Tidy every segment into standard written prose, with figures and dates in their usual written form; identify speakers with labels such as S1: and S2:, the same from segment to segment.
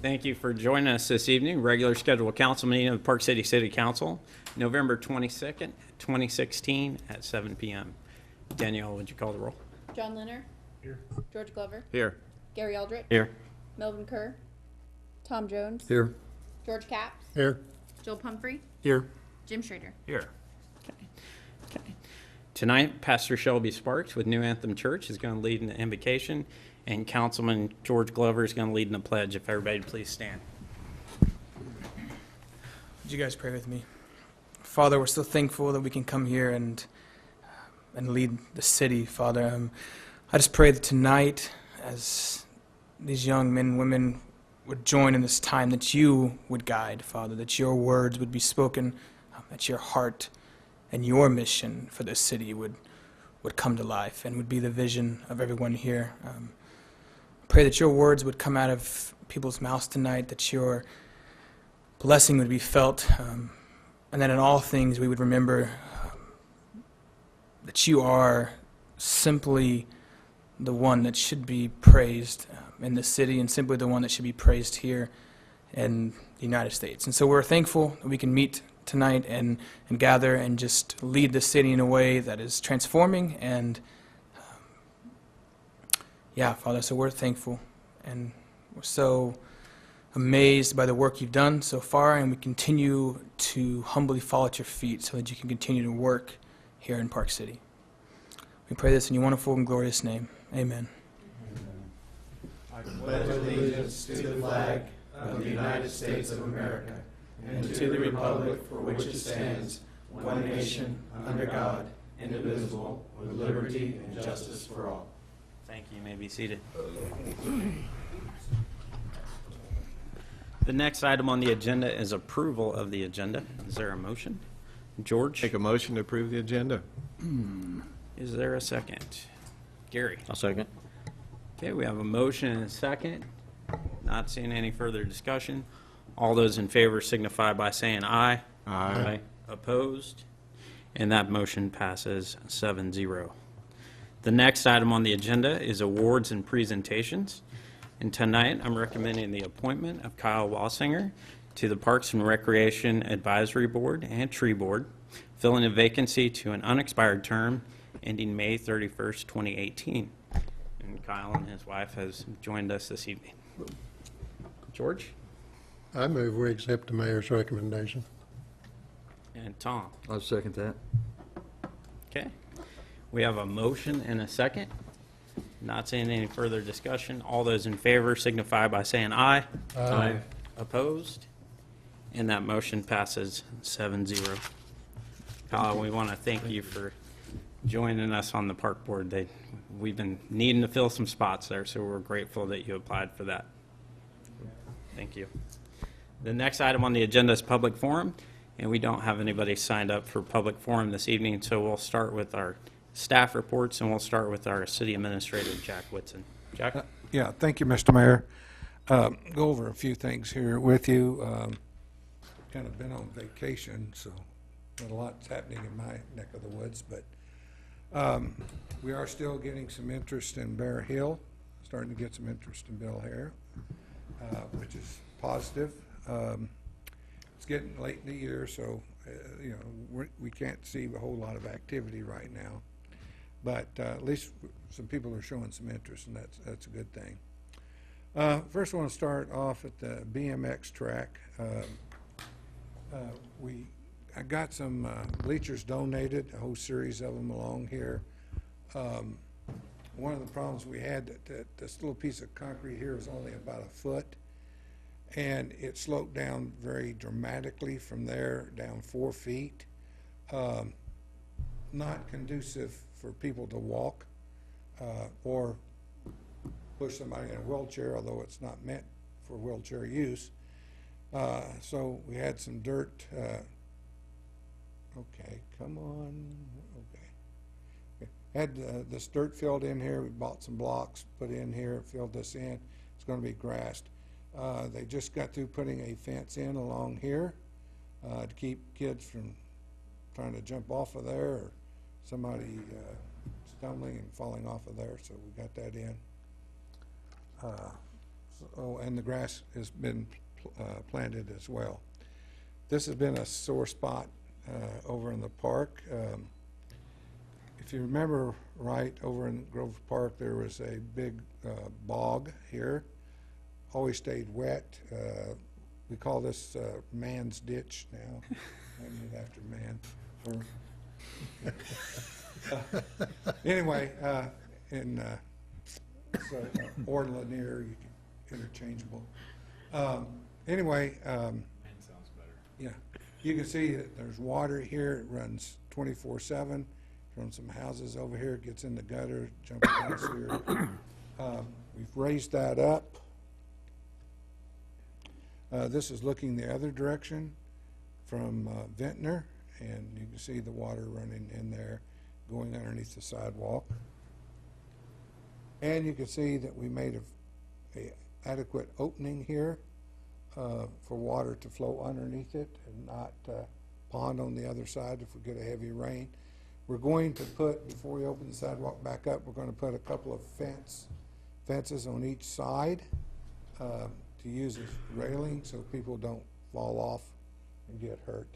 S1: Thank you for joining us this evening. Regular scheduled council meeting of the Park City City Council, November 22nd, 2016 at 7 p.m. Danielle, would you call the roll?
S2: John Linner. Here. George Glover.
S1: Here.
S2: Gary Aldrich.
S1: Here.
S2: Melvin Kerr. Tom Jones.
S3: Here.
S2: George Capps.
S3: Here.
S2: Joel Pumphrey.
S3: Here.
S2: Jim Schrader.
S1: Here. Okay. Tonight, Pastor Shelby Sparks with New Anthem Church is going to lead in the invocation, and Councilman George Glover is going to lead in the pledge. If everybody would please stand.
S4: Would you guys pray with me? Father, we're so thankful that we can come here and lead the city, Father. I just pray that tonight, as these young men and women would join in this time, that you would guide, Father, that your words would be spoken, that your heart and your mission for this city would come to life and would be the vision of everyone here. Pray that your words would come out of people's mouths tonight, that your blessing would be felt, and that in all things we would remember that you are simply the one that should be praised in the city and simply the one that should be praised here in the United States. And so we're thankful that we can meet tonight and gather and just lead the city in a way that is transforming. And Father, so we're thankful and we're so amazed by the work you've done so far, and we continue to humbly fall at your feet so that you can continue to work here in Park City. We pray this in your wonderful and glorious name. Amen.
S5: I pledge allegiance to the flag of the United States of America and to the republic for which it stands, one nation, under God, indivisible, with liberty and justice for all.
S1: Thank you. You may be seated. The next item on the agenda is approval of the agenda. Is there a motion? George?
S3: Make a motion to approve the agenda.
S1: Is there a second? Gary?
S3: I'll second.
S1: Okay, we have a motion and a second. Not seeing any further discussion. All those in favor signify by saying aye.
S3: Aye.
S1: Opposed? And that motion passes 7-0. The next item on the agenda is awards and presentations. And tonight, I'm recommending the appointment of Kyle Walsinger to the Parks and Recreation Advisory Board and Tree Board, filling a vacancy to an unexpired term ending May 31st, 2018. And Kyle and his wife has joined us this evening. George?
S6: I move we accept the mayor's recommendation.
S1: And Tom?
S3: I'll second that.
S1: Okay. We have a motion and a second. Not seeing any further discussion. All those in favor signify by saying aye.
S3: Aye.
S1: Opposed? And that motion passes 7-0. Kyle, we want to thank you for joining us on the park board. We've been needing to fill some spots there, so we're grateful that you applied for that. Thank you. The next item on the agenda is public forum, and we don't have anybody signed up for public forum this evening, so we'll start with our staff reports, and we'll start with our city administrator, Jack Whitson. Jack?
S7: Yeah, thank you, Mr. Mayor. Go over a few things here with you. Kind of been on vacation, so not a lot's happening in my neck of the woods, but we are still getting some interest in Bear Hill, starting to get some interest in Bill Hare, which is positive. It's getting late in the year, so we can't see a whole lot of activity right now. But at least some people are showing some interest, and that's a good thing. First, I want to start off at the BMX track. I got some bleachers donated, a whole series of them along here. One of the problems we had, that this little piece of concrete here is only about a foot, and it sloped down very dramatically from there down 4 feet. Not conducive for people to walk or push somebody in a wheelchair, although it's not meant for wheelchair use. So we had some dirt. Okay, come on. Okay. Had this dirt filled in here. We bought some blocks, put in here, filled this in. It's going to be grassed. They just got through putting a fence in along here to keep kids from trying to jump off of there or somebody stumbling and falling off of there, so we got that in. So, and the grass has been planted as well. This has been a sore spot over in the park. If you remember right, over in Grove Park, there was a big bog here. Always stayed wet. We call this Man's Ditch now, named after man. Anyway, in or Lanier, you can interchangeable. Anyway, yeah, you can see that there's water here. It runs 24/7 from some houses over here. It gets in the gutter, jumping down here. We've raised that up. This is looking the other direction from Ventnor, and you can see the water running in there, going underneath the sidewalk. And you can see that we made a adequate opening here for water to flow underneath it and not pond on the other side if we get a heavy rain. We're going to put, before we open the sidewalk back up, we're going to put a couple of fences on each side to use as railing so people don't fall off and get hurt.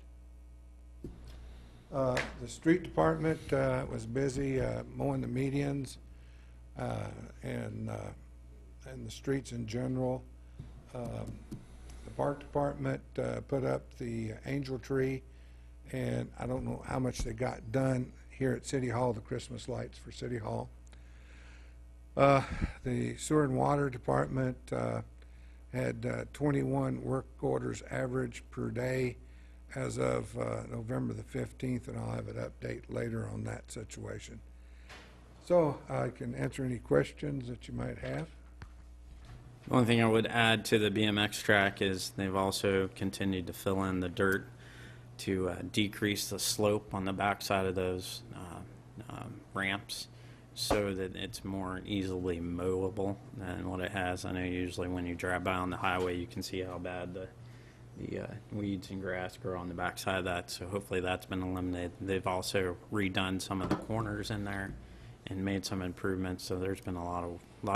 S7: The street department was busy mowing the medians and the streets in general. The park department put up the angel tree, and I don't know how much they got done here at City Hall, the Christmas lights for City Hall. The sewer and water department had 21 work orders average per day as of November the 15th, and I'll have an update later on that situation. So I can answer any questions that you might have.
S1: The only thing I would add to the BMX track is they've also continued to fill in the dirt to decrease the slope on the backside of those ramps so that it's more easily mowable than what it has. I know usually when you drive by on the highway you can see how bad the weeds and grass grow on the backside of that, so hopefully that's been eliminated. They've also redone some of the corners in there and made some improvements, so there's been a lot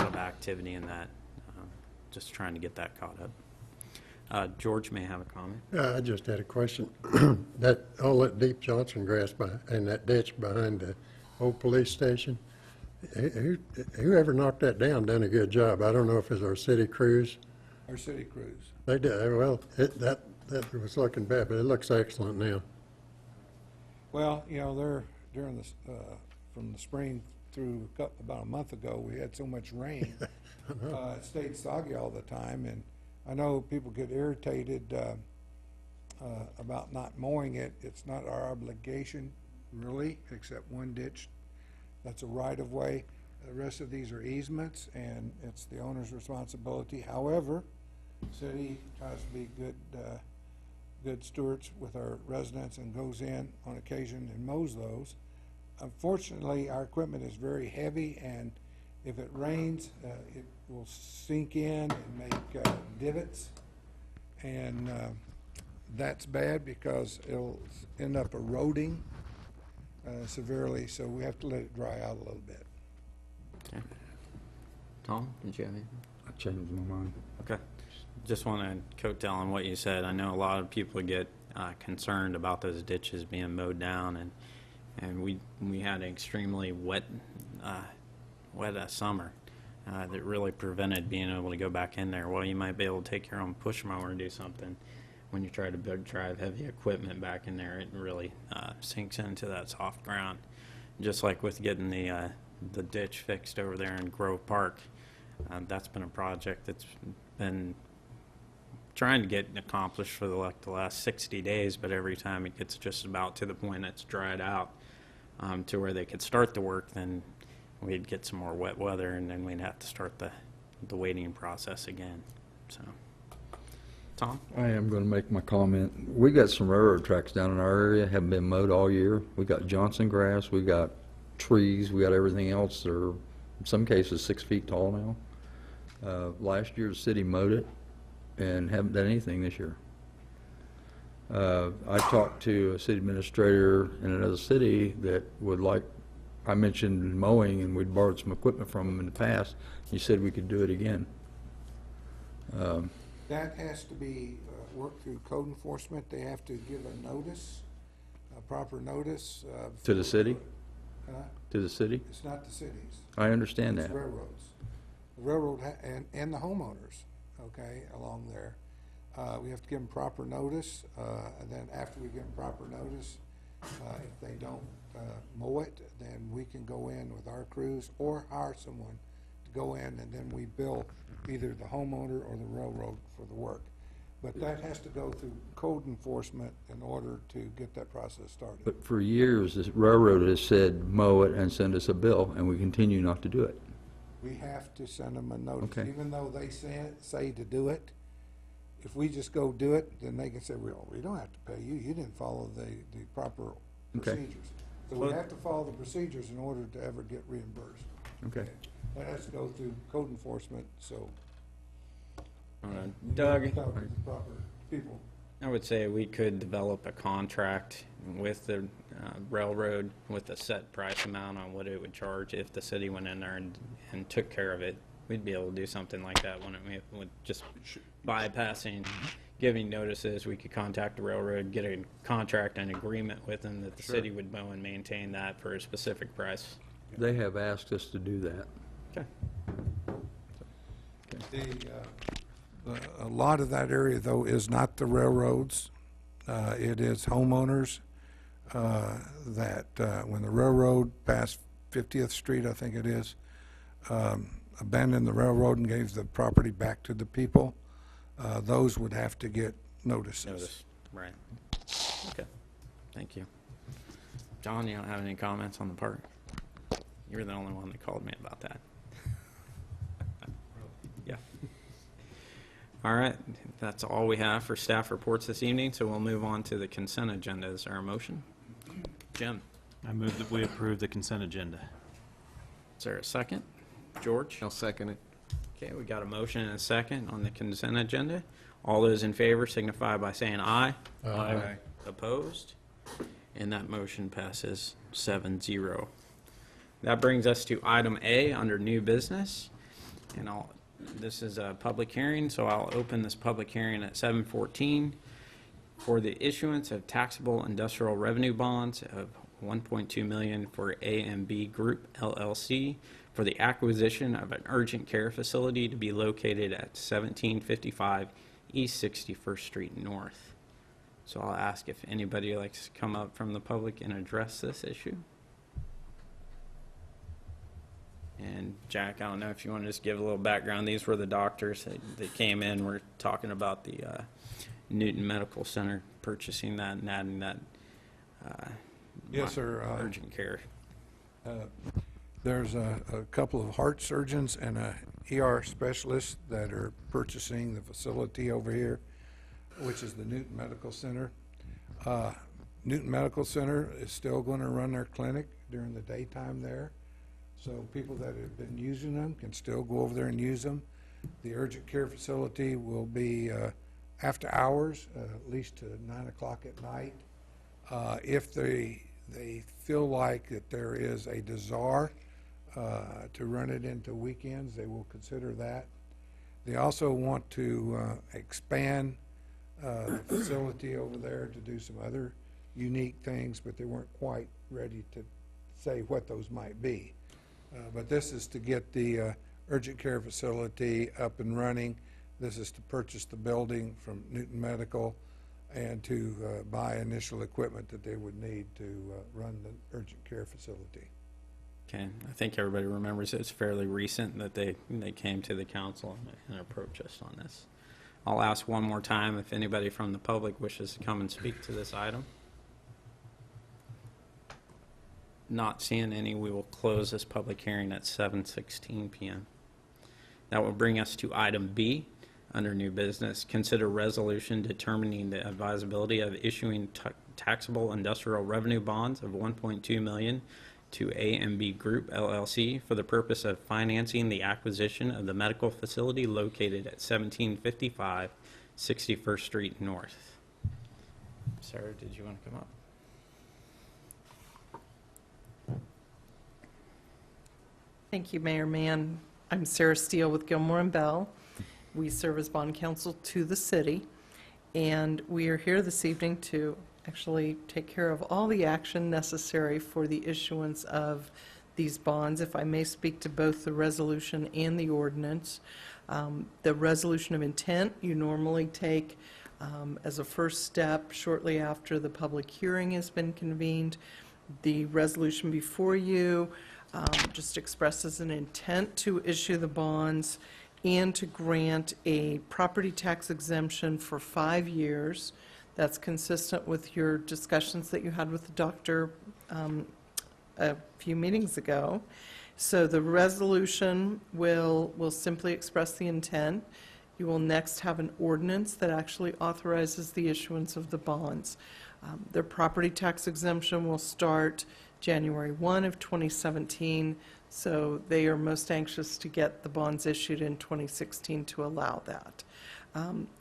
S1: of activity in that, just trying to get that caught up. George may have a comment.
S6: I just had a question. All that deep Johnson grass and that ditch behind the old police station, whoever knocked that down done a good job. I don't know if it's our city crews.
S7: Our city crews.
S6: They did, well, that was looking bad, but it looks excellent now.
S7: Well, you know, they're during the from the spring through about a month ago, we had so much rain. It stayed soggy all the time, and I know people get irritated about not mowing it. It's not our obligation, really, except one ditch. That's a right-of-way. The rest of these are easements, and it's the owner's responsibility. However, the city tries to be good stewards with our residents and goes in on occasion and mows those. Unfortunately, our equipment is very heavy, and if it rains, it will sink in and make divots, and that's bad because it'll end up eroding severely, so we have to let it dry out a little bit.
S1: Okay. Tom, did you have anything?
S3: I changed my mind.
S1: Okay. Just want to coattail on what you said. I know a lot of people get concerned about those ditches being mowed down, and we had an extremely wet summer that really prevented being able to go back in there. Well, you might be able to take your own push mower and do something. When you try to drive heavy equipment back in there, it really sinks into that soft ground. Just like with getting the ditch fixed over there in Grove Park, that's been a project that's been trying to get accomplished for the last 60 days, but every time it gets just about to the point it's dried out to where they could start the work, then we'd get some more wet weather, and then we'd have to start the waiting process again. So, Tom?
S3: I am going to make my comment. We got some railroad tracks down in our area, haven't been mowed all year. We got Johnson grass, we got trees, we got everything else. They're, in some cases, 6 feet tall now. Last year, the city mowed it and haven't done anything this year. I talked to a city administrator in another city that would like, I mentioned mowing, and we'd borrowed some equipment from him in the past. He said we could do it again.
S7: That has to be worked through code enforcement. They have to give a notice, a proper notice.
S3: To the city?
S7: Huh?
S3: To the city?
S7: It's not the cities.
S3: I understand
S7: It's
S3: that.
S7: railroads. The railroad and the homeowners, okay, along there. We have to give them proper notice, and then after we give them proper notice, if they don't mow it, then we can go in with our crews or hire someone to go in, and then we bill either the homeowner or the railroad for the work. But that has to go through code enforcement in order to get that process started.
S3: But for years, this railroad has said mow it and send us a bill, and we continue not to do it.
S7: We have to send them a notice,
S3: Okay.
S7: even though they say to do it. If we just go do it, then they can say, well, we don't have to pay you, you didn't follow the proper
S3: Okay.
S7: procedures. So we have to follow the procedures in order to ever get reimbursed.
S3: Okay.
S7: That has to go through code enforcement, so.
S1: Doug,
S7: Talk to the proper people.
S1: I would say we could develop a contract with the railroad with a set price amount on what it would charge if the city went in there and took care of it. We'd be able to do something like that, wouldn't we? With just bypassing giving notices, we could contact the railroad, get a contract and agreement with them that the city would mow and maintain that for a specific price.
S3: They have asked us to do that.
S1: Okay.
S7: A lot of that area, though, is not the railroads. It is homeowners that, when the railroad passed 50th Street, I think it is, abandoned the railroad and gave the property back to the people, those would have to get notices.
S1: Notice, right. Okay, thank you. John, you don't have any comments on the park? You were the only one that called me about that. Yeah. All right, that's all we have for staff reports this evening, so we'll move on to the consent agenda. Is there a motion? Jim,
S8: I move that we approve the consent agenda.
S1: is there a second? George?
S5: I'll second it.
S1: Okay, we got a motion and a second on the consent agenda. All those in favor signify by saying aye.
S8: Aye.
S1: Opposed? And that motion passes 7-0. That brings us to item A under new business. And this is a public hearing, so I'll open this public hearing at 7:14 for the issuance of taxable industrial revenue bonds of $1.2 million for A&B Group LLC for the acquisition of an urgent care facility to be located at 1755 East 61st Street North. So I'll ask if anybody likes to come up from the public and address this issue. And Jack, I don't know if you want to just give a little background. These were the doctors that came in. We're talking about the Newton Medical Center purchasing that and adding that
S7: Yes, sir.
S1: urgent care.
S7: There's a couple of heart surgeons and a ER specialist that are purchasing the facility over here, which is the Newton Medical Center. Newton Medical Center is still going to run their clinic during the daytime there. So people that have been using them can still go over there and use them. The urgent care facility will be after hours, at least to 9 o'clock at night. If they feel like that there is a desire to run it into weekends, they will consider that. They also want to expand the facility over there to do some other unique things, but they weren't quite ready to say what those might be. But this is to get the urgent care facility up and running. This is to purchase the building from Newton Medical and to buy initial equipment that they would need to run the urgent care facility.
S1: Okay, I think everybody remembers it's fairly recent that they came to the council and approached us on this. I'll ask one more time if anybody from the public wishes to come and speak to this item. Not seeing any, we will close this public hearing at 7:16 p.m. That will bring us to item B under new business. Consider resolution determining the advisability of issuing taxable industrial revenue bonds of $1.2 million to A&B Group LLC for the purpose of financing the acquisition of the medical facility located at 1755 61st Street North. Sarah, did you want to come up?
S9: Thank you, Mayor Mann. I'm Sarah Steele with Gilmore and Bell, we serve as bond counsel to the city, and we are here this evening to actually take care of all the action necessary for the issuance of these bonds. If I may speak to both the resolution and the ordinance. The resolution of intent, you normally take as a first step shortly after the public hearing has been convened. The resolution before you just expresses an intent to issue the bonds and to grant a property tax exemption for 5 years. That's consistent with your discussions that you had with the doctor a few meetings ago. So the resolution will simply express the intent. You will next have an ordinance that actually authorizes the issuance of the bonds. Their property tax exemption will start January 1 of 2017, so they are most anxious to get the bonds issued in 2016 to allow that.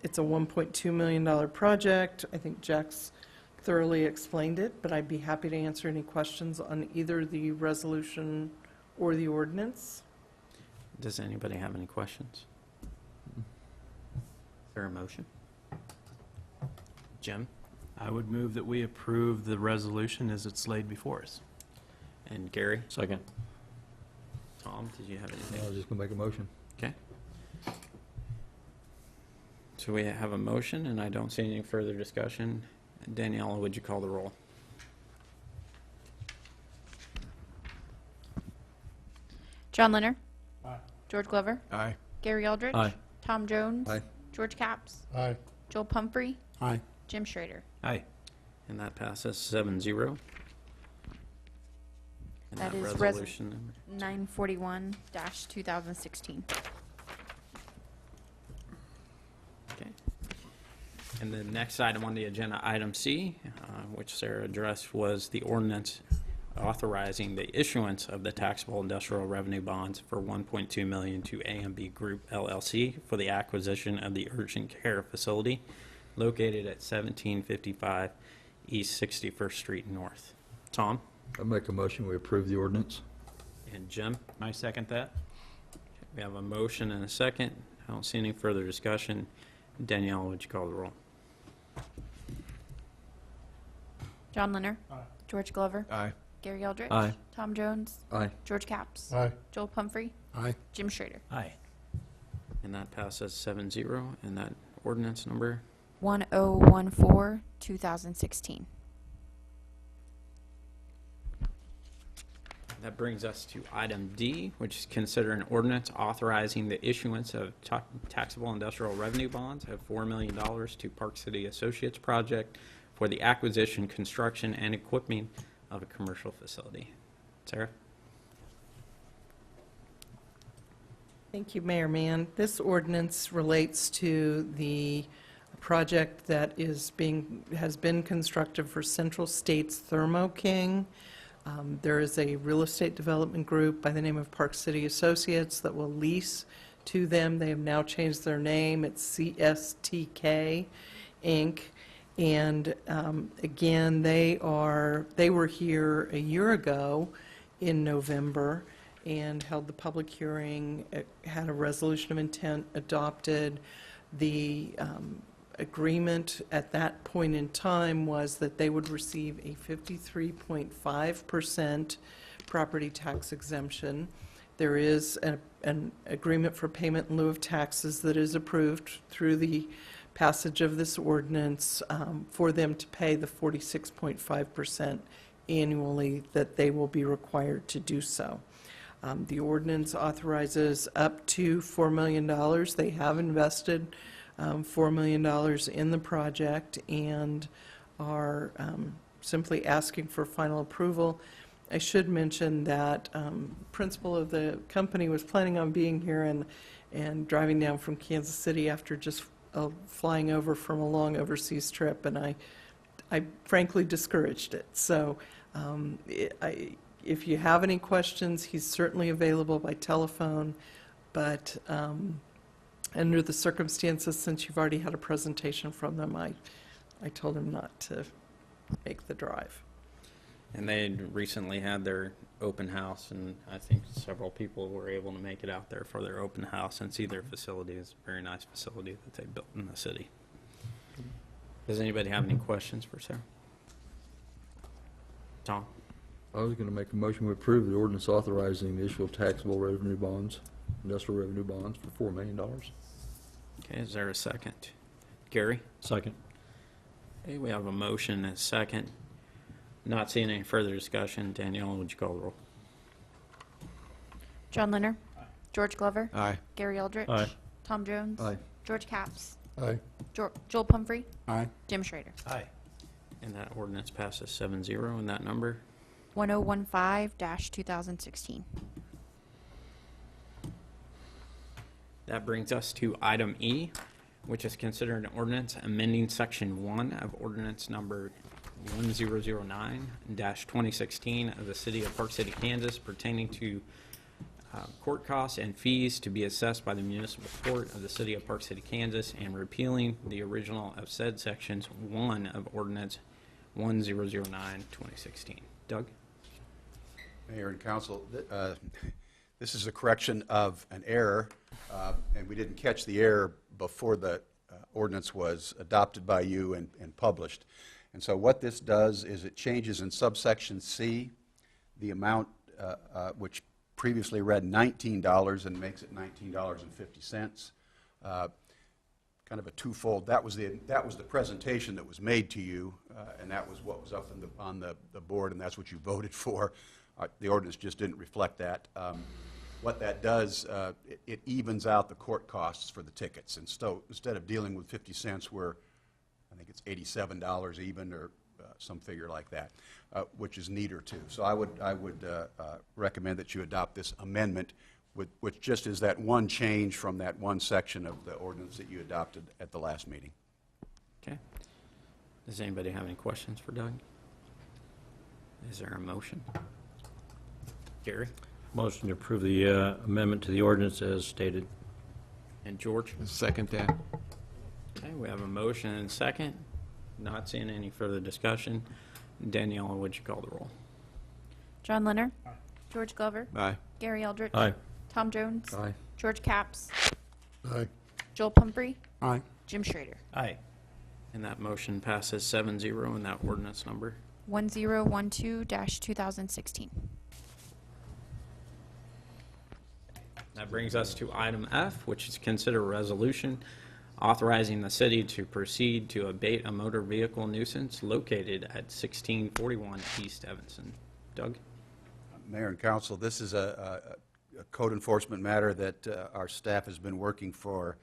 S9: It's a $1.2 million project. I think Jack's thoroughly explained it, but I'd be happy to answer any questions on either the resolution or the ordinance.
S1: Does anybody have any questions? Is there a motion? Jim?
S8: I would move that we approve the resolution as it's laid before us.
S1: And Gary?
S5: Second.
S1: Tom, did you have
S3: I
S1: anything?
S3: was just gonna make a motion.
S1: Okay. So we have a motion, and I don't see any further discussion. Daniela, would you call the roll?
S2: John Leonard. George Glover.
S7: Aye.
S2: Gary Aldrich.
S5: Aye.
S2: Tom Jones.
S3: Aye.
S2: George Capps.
S6: Aye.
S2: Joel Pumphrey.
S7: Aye.
S2: Jim Schrader.
S8: Aye.
S1: And that passes 7-0. And
S2: That is
S1: resolution number.
S2: 941-2016.
S1: Okay. And the next item on the agenda, item C, which Sarah addressed, was the ordinance authorizing the issuance of the taxable industrial revenue bonds for $1.2 million to A&B Group LLC for the acquisition of the urgent care facility located at 1755 East 61st Street North. Tom
S3: I make a motion, we approve the ordinance.
S1: and Jim,
S8: I second that.
S1: we have a motion and a second. I don't see any further discussion. Danielle, would you call the roll?
S2: John Leonard. George Glover.
S7: Aye.
S2: Gary Aldrich.
S5: Aye.
S2: Tom Jones.
S3: Aye.
S2: George Capps.
S6: Aye.
S2: Joel Pumphrey.
S7: Aye.
S2: Jim Schrader.
S8: Aye.
S1: And that passes 7-0. And that ordinance number?
S2: 1014-2016.
S1: That brings us to item D, which is consider an ordinance authorizing the issuance of taxable industrial revenue bonds of $4 million to Park City Associates Project for the acquisition, construction, and equipping of a commercial facility. Sarah?
S9: Thank you, Mayor Mann. This ordinance relates to the project that has been constructed for Central States Thermo King. There is a real estate development group by the name of Park City Associates that will lease to them. They have now changed their name. It's CSTK Inc. And again, they were here a year ago in November and held the public hearing, had a resolution of intent adopted. The agreement at that point in time was that they would receive a 53.5% property tax exemption. There is an agreement for payment in lieu of taxes that is approved through the passage of this ordinance for them to pay the 46.5% annually that they will be required to do so. The ordinance authorizes up to $4 million. They have invested $4 million in the project and are simply asking for final approval. I should mention that principal of the company was planning on being here and driving down from Kansas City after just flying over from a long overseas trip, and I frankly discouraged it. So if you have any questions, he's certainly available by telephone, but under the circumstances, since you've already had a presentation from them, I told him not to make the drive.
S1: And they had recently had their open house, and I think several people were able to make it out there for their open house and see their facility. It's a very nice facility that they built in the city. Does anybody have any questions for Sarah? Tom?
S3: I was going to make a motion to approve the ordinance authorizing the issue of taxable revenue bonds, industrial revenue bonds for $4 million.
S1: Okay, is there a second? Gary?
S5: Second.
S1: Okay, we have a motion and a second. Not seeing any further discussion. Danielle, would you call the roll?
S2: John Linder. George Glover.
S5: Aye.
S2: Gary Eldridge.
S5: Aye.
S2: Tom Jones.
S3: Aye.
S2: George Capps.
S6: Aye.
S2: Joel Pumphrey.
S7: Aye.
S2: Jim Schrader.
S8: Aye.
S1: And that ordinance passes 7-0, and that number?
S2: 1015-2016.
S1: That brings us to item E, which is considered an ordinance amending section 1 of ordinance number 1009-2016 of the city of Park City, Kansas, pertaining to court costs and fees to be assessed by the municipal court of the city of Park City, Kansas, and repealing the original of said sections 1 of ordinance 1009-2016. Doug?
S10: Mayor and council, this is a correction of an error, and we didn't catch the error before the ordinance was adopted by you and published. And so what this does is it changes in subsection C the amount which previously read $19 and makes it $19.50. Kind of a twofold. That was the presentation that was made to you, and that was what was up on the board, and that's what you voted for. The ordinance just didn't reflect that. What that does, it evens out the court costs for the tickets. And so instead of dealing with 50 cents, I think it's $87 even, or some figure like that, which is neater too. So I would recommend that you adopt this amendment, which just is that one change from that one section of the ordinance that you adopted at the last meeting.
S1: Okay. Does anybody have any questions for Doug? Is there a motion? Gary?
S5: Motion to approve the amendment to the ordinance as stated.
S1: And George?
S8: Second that.
S1: Okay, we have a motion and a second. Not seeing any further discussion. Danielle, would you call the roll?
S2: John Linder. George Glover.
S8: Aye.
S2: Gary Eldridge.
S5: Aye.
S2: Tom Jones.
S3: Aye.
S2: George Capps.
S6: Aye.
S2: Joel Pumphrey.
S7: Aye.
S2: Jim Schrader.
S8: Aye.
S1: And that motion passes 7-0, and that ordinance number?
S2: 1012-2016.
S1: That brings us to item F, which is consider a resolution authorizing the city to proceed to abate a motor vehicle nuisance located at 1641 East Evanston. Doug?
S10: Mayor and council, this is a code enforcement matter that our staff has been working for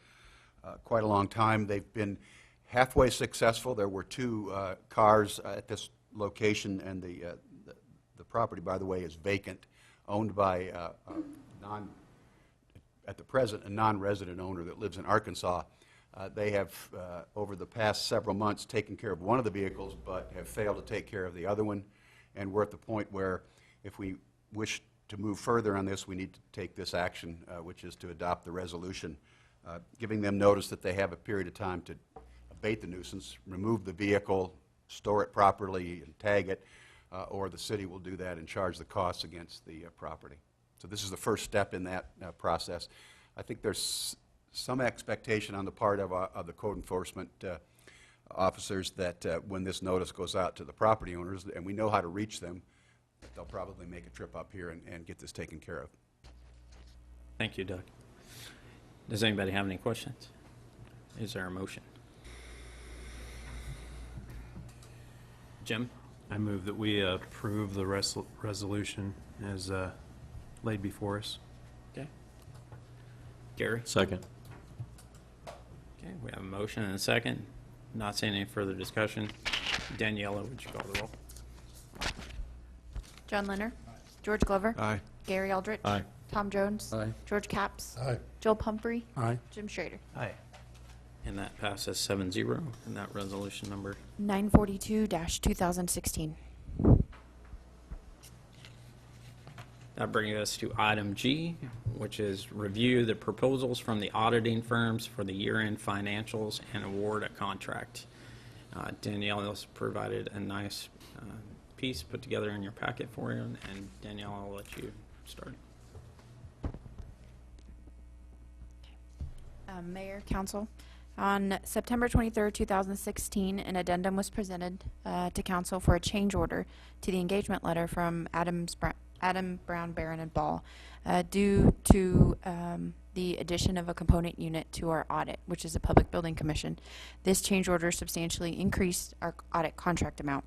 S10: quite a long time. They've been halfway successful. There were two cars at this location, and the property, by the way, is vacant, owned by at the present, a non-resident owner that lives in Arkansas. They have, over the past several months, taken care of one of the vehicles, but have failed to take care of the other one. And we're at the point where, if we wish to move further on this, we need to take this action, which is to adopt the resolution, giving them notice that they have a period of time to abate the nuisance, remove the vehicle, store it properly, and tag it, or the city will do that and charge the costs against the property. So this is the first step in that process. I think there's some expectation on the part of the code enforcement officers that when this notice goes out to the property owners, and we know how to reach them, they'll probably make a trip up here and get this taken care of.
S1: Thank you, Doug. Does anybody have any questions? Is there a motion? Jim?
S8: I move that we approve the resolution as laid before us.
S1: Okay. Gary?
S5: Second.
S1: Okay, we have a motion and a second. Not seeing any further discussion. Daniela, would you call the roll?
S2: John Linder. George Glover.
S8: Aye.
S2: Gary Eldridge.
S5: Aye.
S2: Tom Jones.
S3: Aye.
S2: George Capps.
S6: Aye.
S2: Joel Pumphrey.
S7: Aye.
S2: Jim Schrader.
S8: Aye.
S1: And that passes 7-0, and that resolution number?
S2: 942-2016.
S1: That brings us to item G, which is review the proposals from the auditing firms for the year-end financials and award a contract. Danielle has provided a nice piece put together in your packet for you, and Danielle, I'll let you start.
S2: Mayor, Council, on September 23rd, 2016, an addendum was presented to Council for a change order to the engagement letter from Adam Brown, Barron, and Ball due to the addition of a component unit to our audit, which is a Public Building Commission. This change order substantially increased our audit contract amount.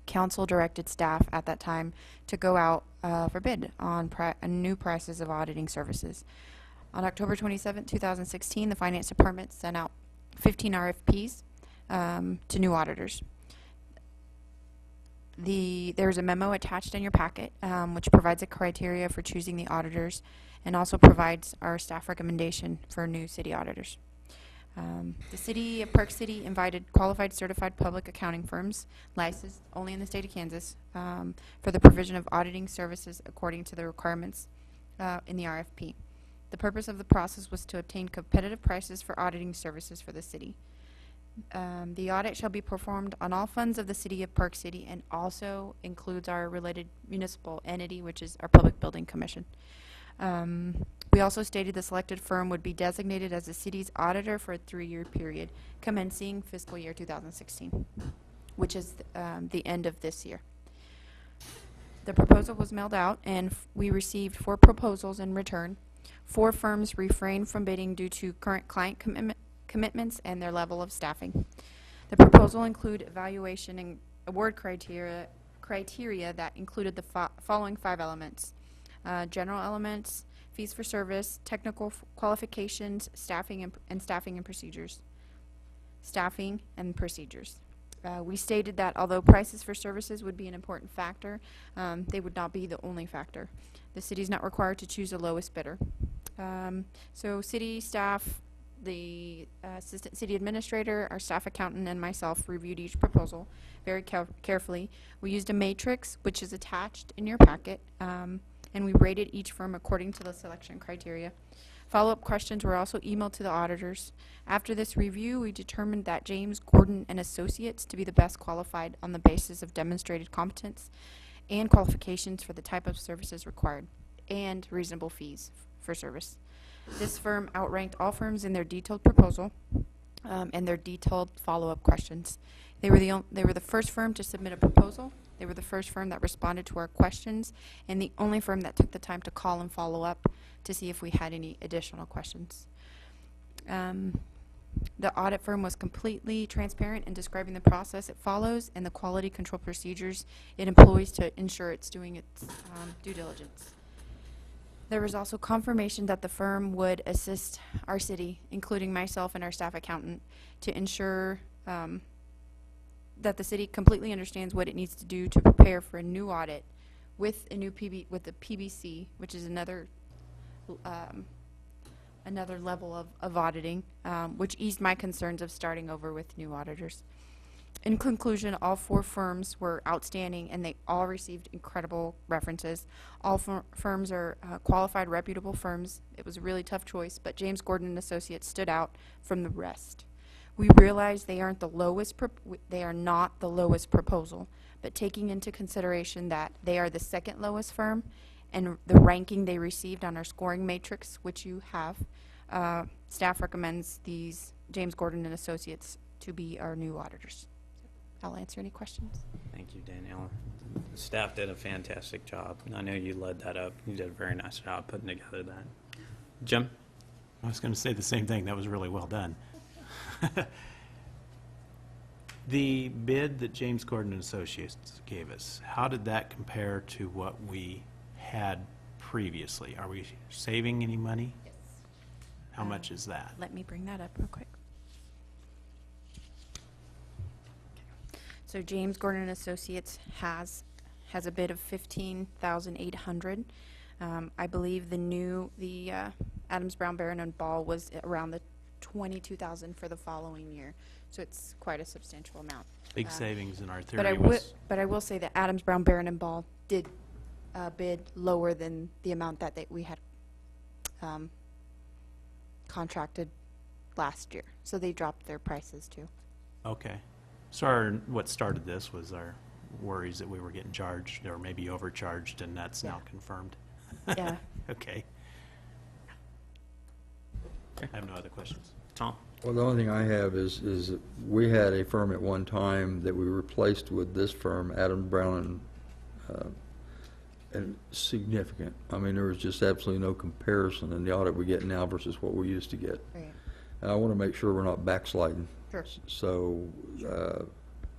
S2: Council directed staff at that time to go out for bid on new prices of auditing services. On October 27, 2016, the Finance Department sent out 15 RFPs to new auditors. There's a memo attached in your packet which provides a criteria for choosing the auditors and also provides our staff recommendation for new city auditors. The City of Park City invited qualified certified public accounting firms, licensed only in the state of Kansas, for the provision of auditing services according to the requirements in the RFP. The purpose of the process was to obtain competitive prices for auditing services for the city. The audit shall be performed on all funds of the City of Park City and also includes our related municipal entity, which is our Public Building Commission. We also stated the selected firm would be designated as the city's auditor for a 3-year period commencing fiscal year 2016, which is the end of this year. The proposal was mailed out and we received 4 proposals in return. 4 firms refrained from bidding due to current client commitments and their level of staffing. The proposal include evaluation and award criteria that included the following 5 elements: general elements, fees for service, technical qualifications, staffing and procedures. We stated that although prices for services would be an important factor, they would not be the only factor. The city is not required to choose the lowest bidder. So city staff, the assistant city administrator, our staff accountant, and myself reviewed each proposal very carefully. We used a matrix, which is attached in your packet, and we rated each firm according to the selection criteria. Follow-up questions were also emailed to the auditors. After this review, we determined that James Gordon and Associates to be the best qualified on the basis of demonstrated competence and qualifications for the type of services required and reasonable fees for service. This firm outranked all firms in their detailed proposal and their detailed follow-up questions. They were the first firm to submit a proposal. They were the first firm that responded to our questions, and the only firm that took the time to call and follow up to see if we had any additional questions. The audit firm was completely transparent in describing the process it follows and the quality control procedures it employs to ensure it's doing its due diligence. There was also confirmation that the firm would assist our city, including myself and our staff accountant, to ensure that the city completely understands what it needs to do to prepare for a new audit with the PBC, which is another level of auditing, which eased my concerns of starting over with new auditors. In conclusion, all 4 firms were outstanding and they all received incredible references. All firms are qualified, reputable firms. It was a really tough choice, but James Gordon and Associates stood out from the rest. We realize they aren't the lowest they are not the lowest proposal, but taking into consideration that they are the 2nd lowest firm and the ranking they received on our scoring matrix, which you have, staff recommends these James Gordon and Associates to be our new auditors. I'll answer any questions.
S1: Thank you, Danielle. The staff did a fantastic job. I know you led that up. You did a very nice job putting together that. Jim?
S8: I was going to say the same thing. That was really well done. The bid that James Gordon and Associates gave us, how did that compare to what we had previously? Are we saving any money?
S2: Yes.
S8: How much is that?
S2: Let me bring that up real quick. So James Gordon and Associates has a bid of $15,800. I believe the Adams Brown Barron and Ball was around the $22,000 for the following year. So it's quite a substantial amount.
S8: Big savings in our
S2: But I will say that Adams Brown Barron and Ball did bid lower than the amount that we had contracted last year. So they dropped their prices too.
S8: Okay. So what started this was our worries that we were getting charged or maybe overcharged, and that's now confirmed.
S2: Yeah.
S8: Okay. I have no other questions.
S1: Tom?
S3: Well, the only thing I have is that we had a firm at one time that we replaced with this firm, Adam Brown and significant. I mean, there was just absolutely no comparison in the audit we get now versus what we used to get.
S2: Right.
S3: And I want to make sure we're not backsliding.
S2: Sure.
S3: So,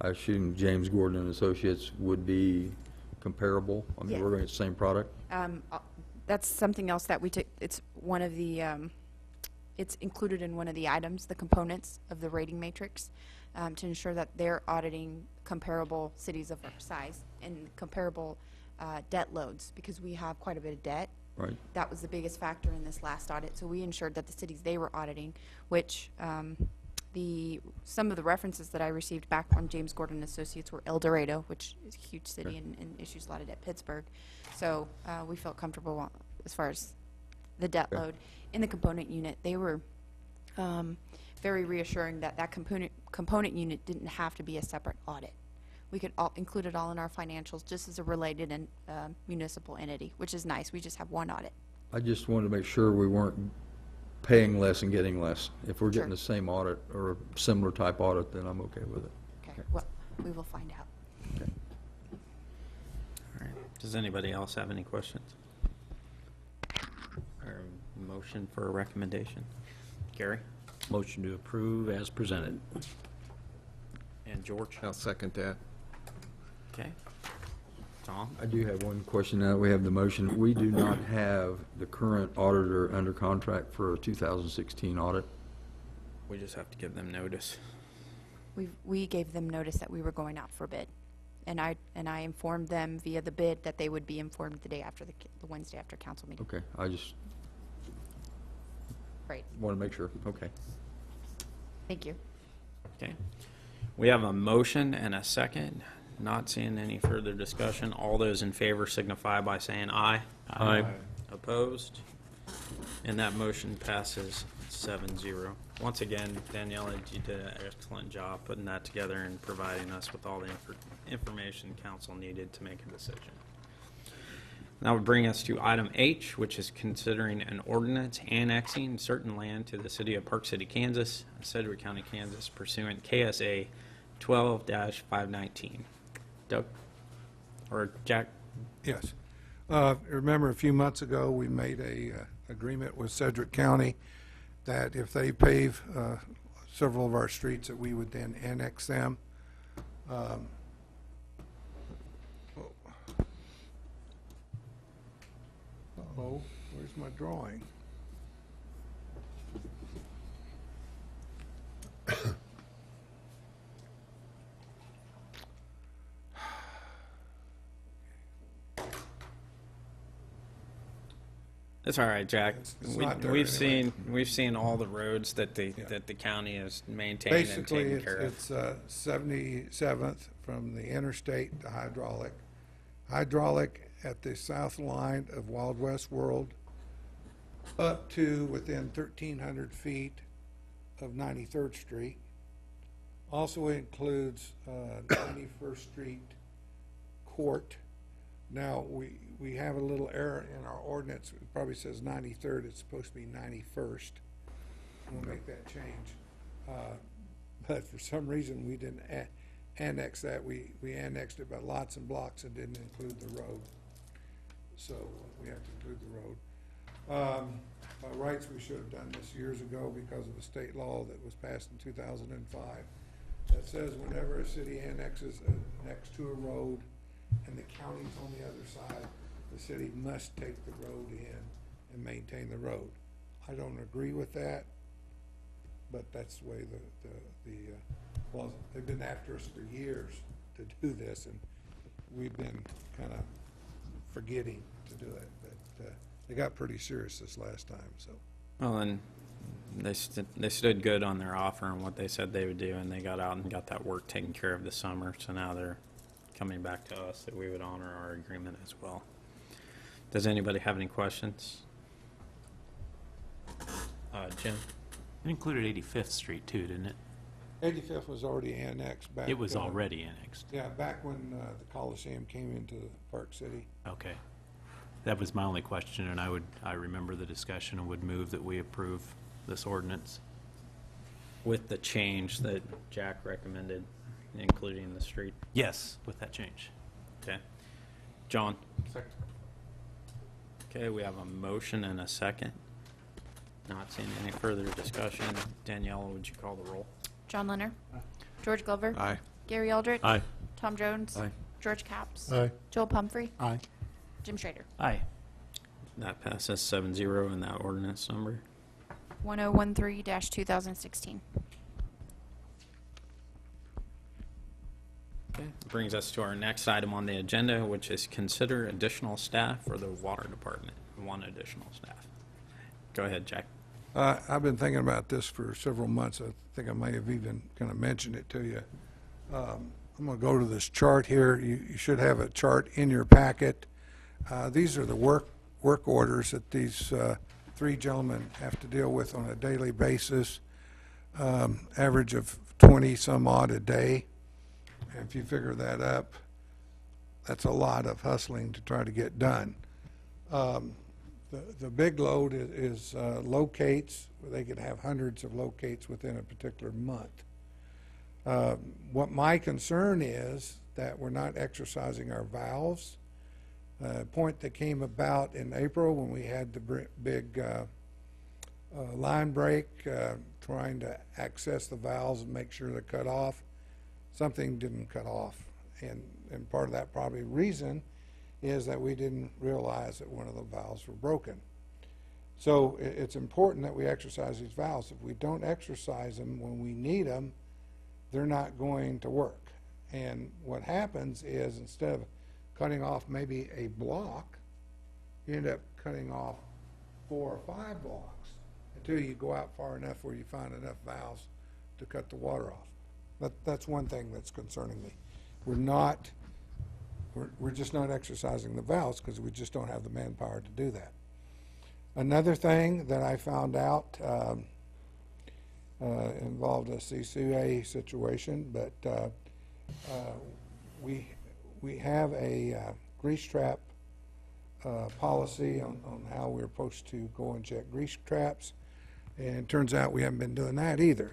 S3: I assume James Gordon and Associates would be comparable? I mean,
S2: Yeah.
S3: we're going to get the same product?
S2: That's something else that we took, it's one of the, it's included in one of the items, the components of the rating matrix, to ensure that they're auditing comparable cities of our size and comparable debt loads, because we have quite a bit of debt.
S3: Right.
S2: That was the biggest factor in this last audit, so we ensured that the cities they were auditing, which some of the references that I received back from James Gordon Associates were El Dorado, which is a huge city and issues a lot of debt, Pittsburgh. So we felt comfortable as far as the debt load. In the component unit, they were very reassuring that that component unit didn't have to be a separate audit. We could include it all in our financials just as a related and municipal entity, which is nice. We just have one audit.
S3: I just wanted to make sure we weren't paying less and getting less. If we're getting
S2: Sure.
S3: the same audit or a similar type audit, then I'm okay with it.
S2: Okay, well, we will find out.
S1: All right. Does anybody else have any questions? Or a motion for a recommendation? Gary?
S11: Motion to approve as presented.
S1: And George?
S5: I'll second that.
S1: Okay. Tom?
S3: I do have one question now that we have the motion. We do not have the current auditor under contract for a 2016 audit.
S1: We just have to give them notice.
S2: We gave them notice that we were going out for bid, and I informed them via the bid that they would be informed the day after the Wednesday after council meeting.
S3: Okay, I just
S2: Right.
S3: want to make sure. Okay.
S2: Thank you.
S1: Okay. We have a motion and a second. Not seeing any further discussion. All those in favor signify by saying aye.
S11: Aye.
S1: Opposed? And that motion passes 7-0. Once again, Daniela, you did an excellent job putting that together and providing us with all the information council needed to make a decision. That would bring us to item H, which is considering an ordinance annexing certain land to the city of Park City, Kansas, Sedgwick County, Kansas, pursuant KSA 12-519. Doug? Or Jack?
S7: Yes. Remember, a few months ago, we made a agreement with Sedgwick County that if they pave several of our streets, that we would then annex them. Uh-oh, where's my drawing?
S1: It's all right, Jack.
S7: It's not there
S1: We've
S7: anyway.
S1: seen all the roads that the county has maintained and
S7: Basically,
S1: taken care of.
S7: it's 77th from the interstate to hydraulic. Hydraulic at the south line of Wild West World up to within 1,300 feet of 93rd Street. Also includes 91st Street Court. Now, we have a little error in our ordinance. It probably says 93rd. It's supposed to be 91st. We'll make that change. But for some reason, we didn't annex that. We annexed it by lots and blocks and didn't include the road. So we have to include the road. By rights, we should have done this years ago because of a state law that was passed in 2005 that says whenever a city annexes next to a road and the county's on the other side, the city must take the road in and maintain the road. I don't agree with that, but that's the way well, they've been after us for years to do this, and we've been kind of forgetting to do it. But they got pretty serious this last time, so.
S1: Well, and they stood good on their offer and what they said they would do, and they got out and got that work taken care of this summer. So now they're coming back to us that we would honor our agreement as well. Does anybody have any questions? Jim?
S8: It included 85th Street too, didn't it?
S7: 85th was already annexed back.
S8: It was already annexed.
S7: Yeah, back when the Coliseum came into Park City.
S8: Okay. That was my only question, and I remember the discussion and would move that we approve this ordinance.
S1: With the change that Jack recommended, including the street.
S8: Yes, with that change.
S1: Okay. John?
S7: Second.
S1: Okay, we have a motion and a second. Not seeing any further discussion. Danielle, would you call the roll?
S2: John Leonard. George Glover.
S10: Aye.
S2: Gary Aldrich.
S11: Aye.
S2: Tom Jones.
S3: Aye.
S2: George Capps.
S6: Aye.
S2: Joel Pumphrey.
S11: Aye.
S2: Jim Schrader.
S8: Aye.
S1: That passes 7-0 in that ordinance number.
S2: 1013-2016.
S1: Okay. Brings us to our next item on the agenda, which is consider additional staff for the water department. One additional staff. Go ahead, Jack.
S7: I've been thinking about this for several months. I think I may have even kind of mentioned it to you. I'm going to go to this chart here. You should have a chart in your packet. These are the work orders that these three gentlemen have to deal with on a daily basis, average of 20 some odd a day. And if you figure that up, that's a lot of hustling to try to get done. The big load is locates. They could have hundreds of locates within a particular month. What my concern is that we're not exercising our valves. Point that came about in April when we had the big line break, trying to access the valves and make sure they're cut off. Something didn't cut off, and part of that probably reason is that we didn't realize that one of the valves were broken. So it's important that we exercise these valves. If we don't exercise them when we need them, they're not going to work. And what happens is instead of cutting off maybe a block, you end up cutting off 4 or 5 blocks until you go out far enough where you find enough valves to cut the water off. That's one thing that's concerning me. We're just not exercising the valves because we just don't have the manpower to do that. Another thing that I found out involved a CCA situation, but we have a grease trap policy on how we're supposed to go and check grease traps, and it turns out we haven't been doing that either.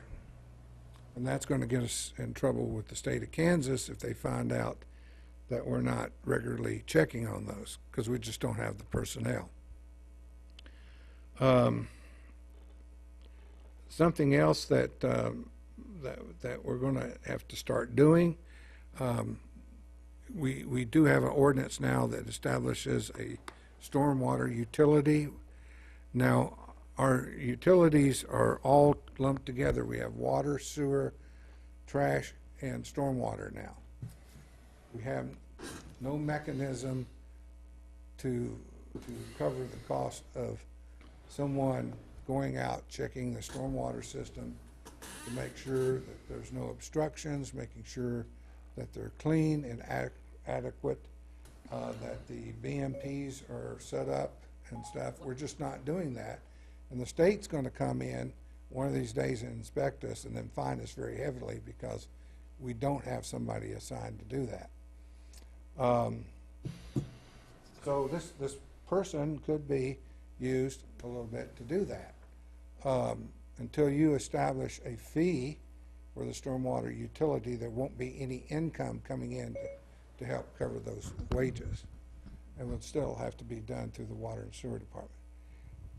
S7: And that's going to get us in trouble with the state of Kansas if they find out that we're not regularly checking on those, because we just don't have the personnel. Something else that we're going to have to start doing, we do have an ordinance now that establishes a stormwater utility. Now, our utilities are all lumped together. We have water, sewer, trash, and stormwater now. We have no mechanism to cover the cost of someone going out, checking the stormwater system to make sure that there's no obstructions, making sure that they're clean and adequate, that the BMPs are set up and stuff. We're just not doing that. And the state's going to come in one of these days and inspect us and then fine us very heavily because we don't have somebody assigned to do that. So this person could be used a little bit to do that. Until you establish a fee for the stormwater utility, there won't be any income coming in to help cover those wages. It would still have to be done through the water and sewer department.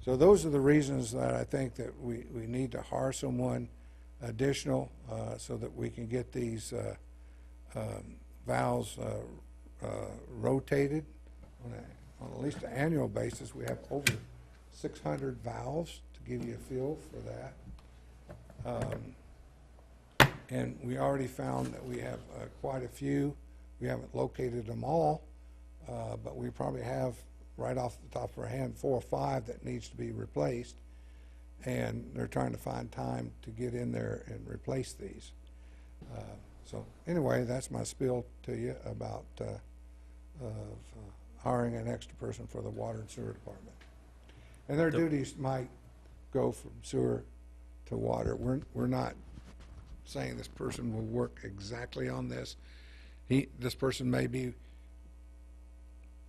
S7: So those are the reasons that I think that we need to hire someone additional so that we can get these valves rotated on at least an annual basis. We have over 600 valves, to give you a feel for that. And we already found that we have quite a few. We haven't located them all, but we probably have, right off the top of our hand, 4 or 5 that needs to be replaced. And they're trying to find time to get in there and replace these. So anyway, that's my spiel to you about hiring an extra person for the water and sewer department. And their duties might go from sewer to water. We're not saying this person will work exactly on this. This person may be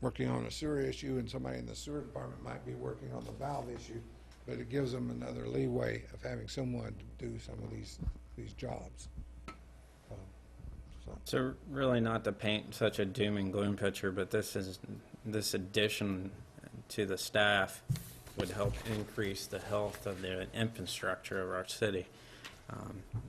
S7: working on a sewer issue, and somebody in the sewer department might be working on the valve issue, but it gives them another leeway of having someone to do some of these jobs.
S1: So really not to paint such a doom and gloom picture, but this addition to the staff would help increase the health of the infrastructure of our city.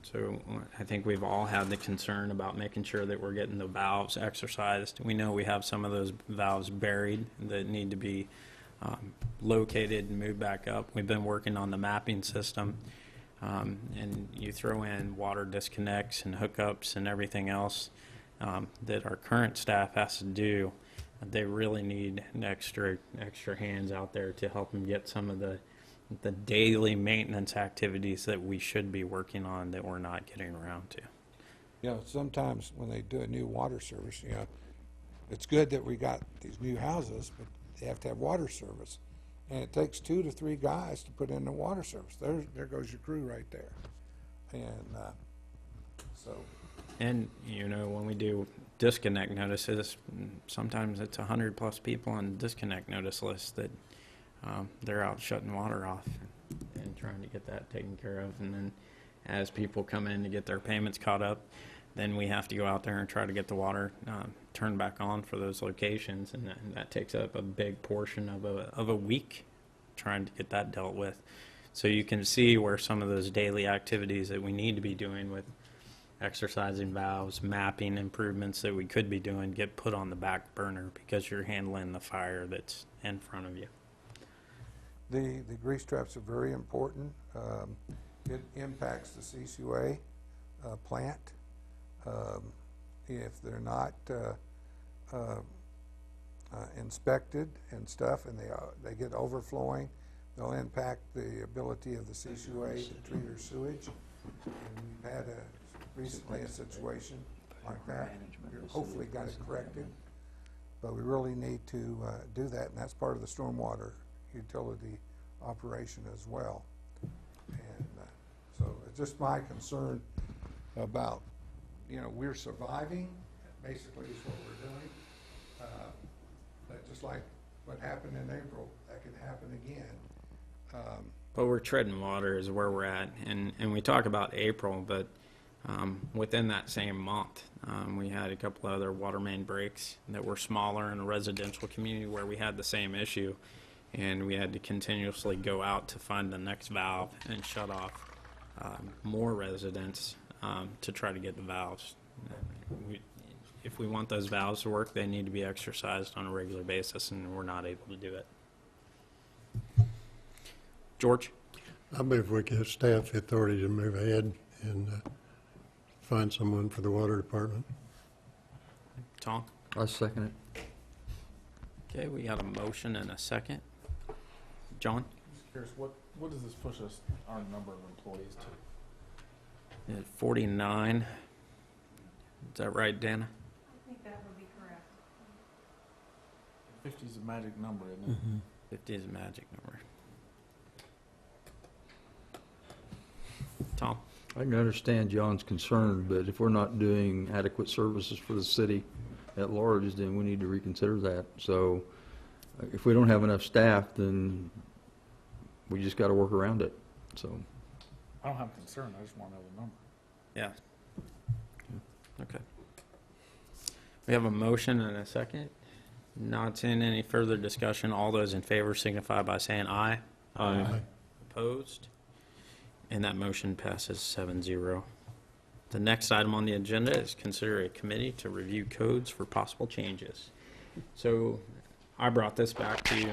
S1: So I think we've all had the concern about making sure that we're getting the valves exercised. We know we have some of those valves buried that need to be located and moved back up. We've been working on the mapping system. And you throw in water disconnects and hookups and everything else that our current staff has to do. They really need an extra hands out there to help them get some of the daily maintenance activities that we should be working on that we're not getting around to.
S7: You know, sometimes when they do a new water service, you know, it's good that we got these new houses, but they have to have water service. And it takes 2 to 3 guys to put in the water service. There goes your crew right there. And so.
S1: And, you know, when we do disconnect notices, sometimes it's 100+ people on the disconnect notice list that they're out shutting water off and trying to get that taken care of. And then as people come in to get their payments caught up, then we have to go out there and try to get the water turned back on for those locations, and that takes up a big portion of a week trying to get that dealt with. So you can see where some of those daily activities that we need to be doing with exercising valves, mapping improvements that we could be doing get put on the back burner because you're handling the fire that's in front of you.
S7: The grease traps are very important. It impacts the CCUA plant. If they're not inspected and stuff, and they get overflowing, they'll impact the ability of the CCUA to treat their sewage. And we've had recently a situation like that. We've hopefully got it corrected, but we really need to do that, and that's part of the stormwater utility operation as well. And so it's just my concern about, you know, we're surviving, basically is what we're doing. But just like what happened in April, that can happen again.
S1: But we're treading water is where we're at. And we talk about April, but within that same month, we had a couple other water main breaks that were smaller in a residential community where we had the same issue. And we had to continuously go out to find the next valve and shut off more residents to try to get the valves. If we want those valves to work, they need to be exercised on a regular basis, and we're not able to do it. George?
S6: I believe we give staff the authority to move ahead and find someone for the water department.
S1: Tom?
S3: I second it.
S1: Okay, we got a motion and a second. John?
S5: Curious, what does this push us, our number of employees to?
S1: At 49. Is that right, Dana?
S12: I think that would be correct.
S5: 50 is a magic number, isn't it?
S1: 50 is a magic number. Tom?
S3: I can understand John's concern, but if we're not doing adequate services for the city at large, then we need to reconsider that. So if we don't have enough staff, then we just got to work around it. So.
S5: I don't have a concern, I just want to know the number.
S1: Yeah. Okay. We have a motion and a second. Not seeing any further discussion. All those in favor signify by saying aye.
S6: Aye.
S1: Opposed? And that motion passes 7-0. The next item on the agenda is consider a committee to review codes for possible changes. So I brought this back to you.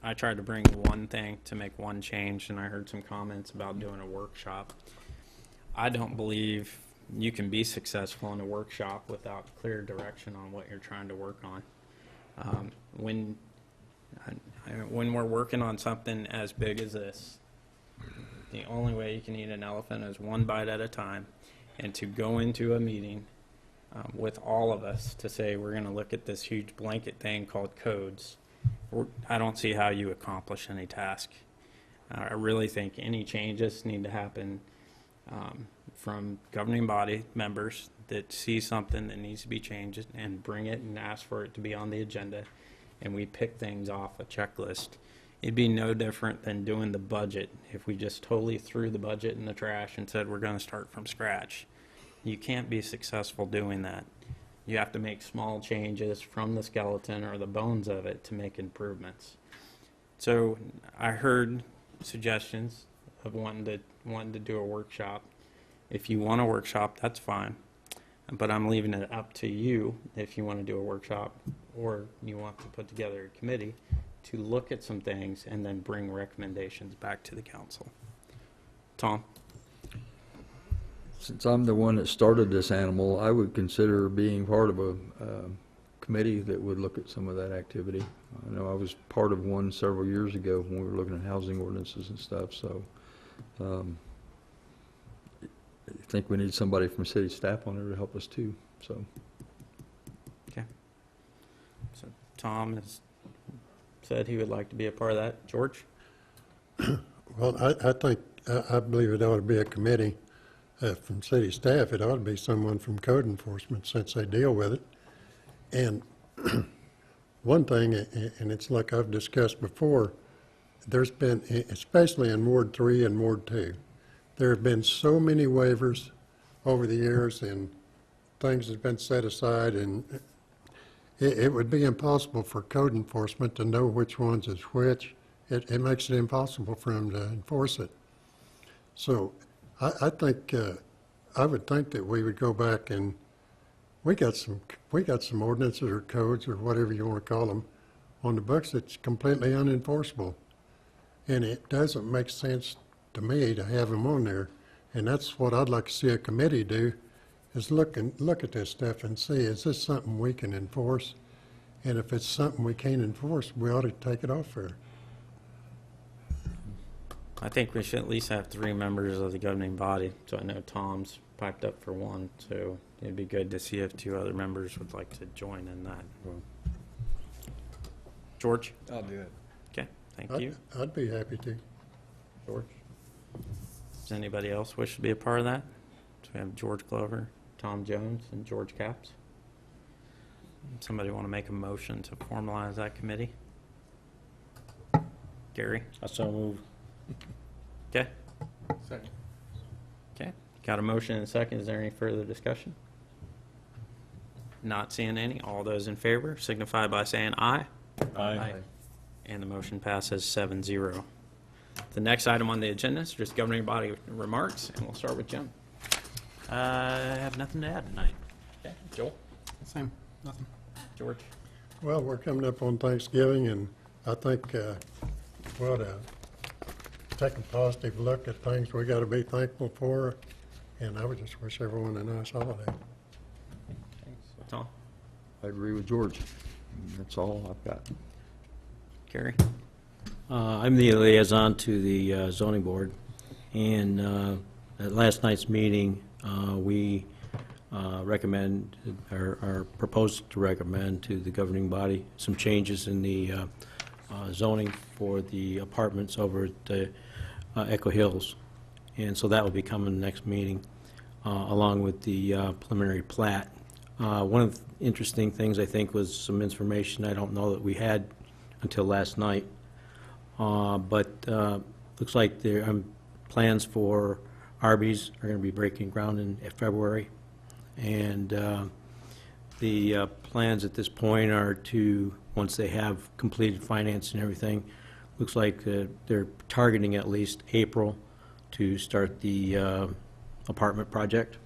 S1: I tried to bring one thing to make one change, and I heard some comments about doing a workshop. I don't believe you can be successful in a workshop without clear direction on what you're trying to work on. When we're working on something as big as this, the only way you can eat an elephant is one bite at a time, and to go into a meeting with all of us to say we're going to look at this huge blanket thing called codes, I don't see how you accomplish any task. I really think any changes need to happen from governing body members that see something that needs to be changed and bring it and ask for it to be on the agenda, and we pick things off a checklist. It'd be no different than doing the budget if we just totally threw the budget in the trash and said we're going to start from scratch. You can't be successful doing that. You have to make small changes from the skeleton or the bones of it to make improvements. So I heard suggestions of wanting to do a workshop. If you want a workshop, that's fine. But I'm leaving it up to you if you want to do a workshop or you want to put together a committee to look at some things and then bring recommendations back to the council. Tom?
S3: Since I'm the one that started this animal, I would consider being part of a committee that would look at some of that activity. I know I was part of one several years ago when we were looking at housing ordinances and stuff, so I think we need somebody from city staff on there to help us too, so.
S1: Okay. So Tom has said he would like to be a part of that. George?
S6: Well, I believe it ought to be a committee from city staff. It ought to be someone from code enforcement since they deal with it. And one thing, and it's like I've discussed before, there's been, especially in Ward 3 and Ward 2, there have been so many waivers over the years and things have been set aside, and it would be impossible for code enforcement to know which ones is which. It makes it impossible for them to enforce it. So I think, I would think that we would go back and we got some ordinances or codes or whatever you want to call them on the books that's completely unenforceable. And it doesn't make sense to me to have them on there. And that's what I'd like to see a committee do, is look at this stuff and see, is this something we can enforce? And if it's something we can't enforce, we ought to take it off there.
S1: I think we should at least have 3 members of the governing body. So I know Tom's piped up for one, so it'd be good to see if 2 other members would like to join in that. George?
S7: I'll do it.
S1: Okay, thank you.
S6: I'd be happy to.
S1: George? Does anybody else wish to be a part of that? So we have George Glover, Tom Jones, and George Capps. Somebody want to make a motion to formalize that committee? Gary?
S11: I so move.
S1: Okay.
S7: Second.
S1: Okay. Got a motion and a second. Is there any further discussion? Not seeing any. All those in favor signify by saying aye.
S11: Aye.
S1: And the motion passes 7-0. The next item on the agenda is just governing body remarks, and we'll start with Jim.
S8: I have nothing to add tonight.
S1: Okay. Joel?
S4: Same, nothing.
S1: George?
S6: Well, we're coming up on Thanksgiving, and I think we ought to take a positive look at things we got to be thankful for, and I would just wish everyone a nice holiday.
S1: Thanks. Tom?
S3: I agree with George. That's all I've got.
S1: Gary?
S11: I'm the liaison to the zoning board, and at last night's meeting, we recommend, or are proposed to recommend to the governing body some changes in the zoning for the apartments over at Echo Hills. And so that will be coming next meeting, along with the preliminary plat. One of the interesting things, I think, was some information I don't know that we had until last night. But looks like there plans for Arby's are going to be breaking ground in February. And the plans at this point are to, once they have completed finance and everything, looks like they're targeting at least April to start the apartment project.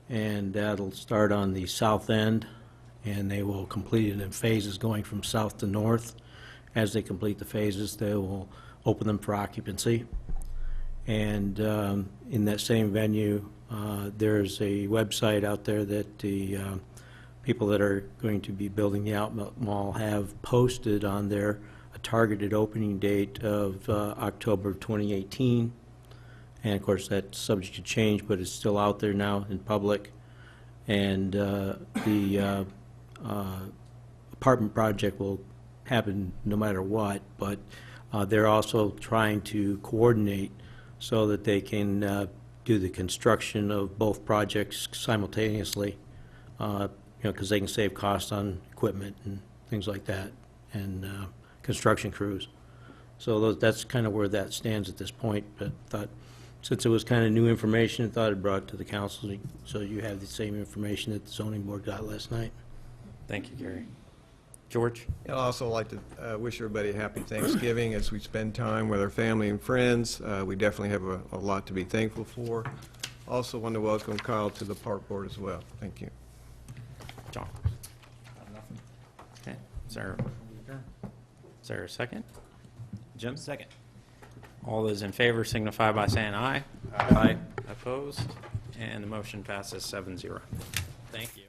S11: And that'll start on the south end, and they will complete it in phases going from south to north. As they complete the phases, they will open them for occupancy. And in that same venue, there's a website out there that the people that are going to be building the Outlet Mall have posted on there a targeted opening date of October 2018. And of course, that's subject to change, but it's still out there now in public. And the apartment project will happen no matter what, but they're also trying to coordinate so that they can do the construction of both projects simultaneously, because they can save costs on equipment and things like that, and construction crews. So that's kind of where that stands at this point, but thought, since it was kind of new information, I thought I'd brought it to the council, so you have the same information that the zoning board got last night.
S1: Thank you, Gary. George?
S13: I'd also like to wish everybody a happy Thanksgiving as we spend time with our family and friends. We definitely have a lot to be thankful for. Also want to welcome Kyle to the park board as well. Thank you.
S1: John? Okay, is there a second? Jim?
S8: Second.
S1: All those in favor signify by saying aye. Aye. Opposed? And the motion passes 7-0. Thank you.